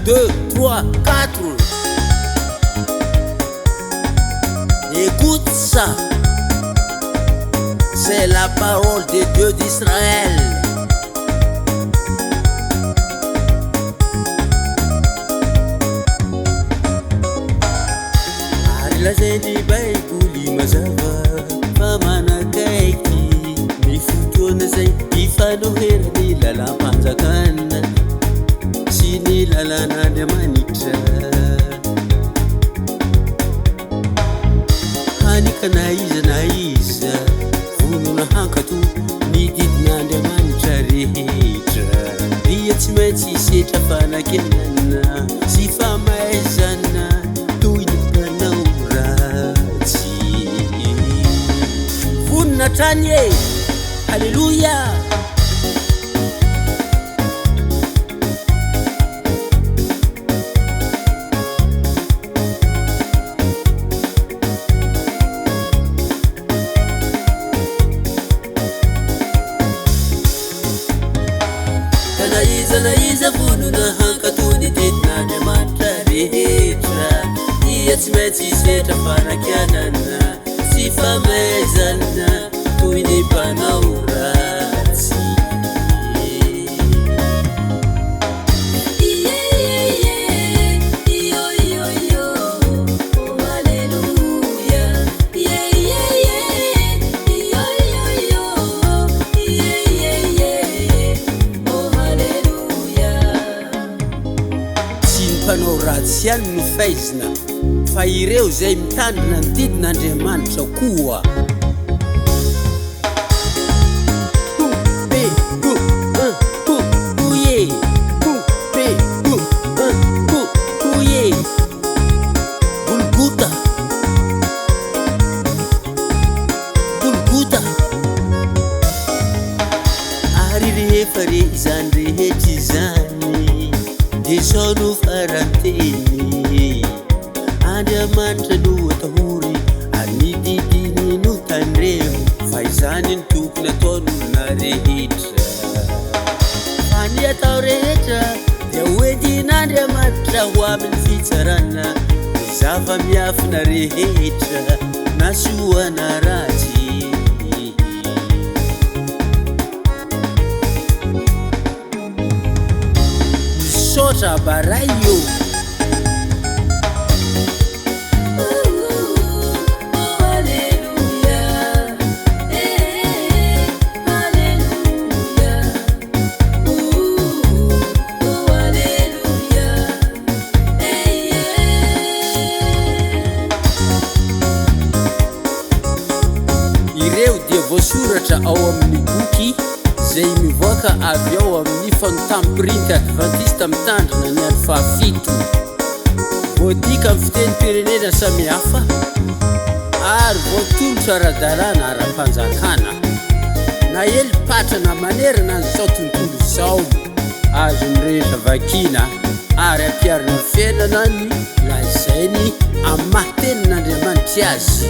2, 3, 4. Écoute ça. C'est la parole de Dieu d'Israël. Lazeni baibuli mazava famanakaiky ny fotoana zay ifanohera ny lalam-panjakana sy ny lalan'Andriamanitra. Hanika na iza vonona hankato ny didin'Andriamanitra rehetra. Dia tsy maintsy setra fanakenana sy famaizana toy ny mpanao ratsy. Vonina trany e, halleluia. Na iza vonona hankatony didin'Andriamanitra rehetra. Dia tsy maintsy setra fanakianana sy famaizana toy ny mpanao ratsy. Mpanao ratsy ihany no faizina, fa ireo zay mitandrina ny didin'Andriamanitra koa. Golgota ary rehefa izany rehetra izany dia sao no faranteny. Andriamanitra no atahory ary ny didiny no tandremo, fa izany ny tokony ataon'olona rehetra. Fa ny atao rehetra dia hoentin'Andriamanitra ho amin'ny fitsarana ny zava-miafina rehetra na soa na ratsy. Misaotra baray io. Ireo dia voasoratra ao amin'ny boky zay mivoaka avy ao amin'ny fanotam-printy Adventiste mitandrina ny andro fahafito. Voadika amin'ny fiteny-pirenena samihafa ary voatolotra ara-dalàna ara-panjakana. Na ely patrana manerana n'izao tontolo izao, azo mirehetra vakina ary ampiarina fiainana ny lazainy amin'ny maha-tenin'Andriamanitra azy.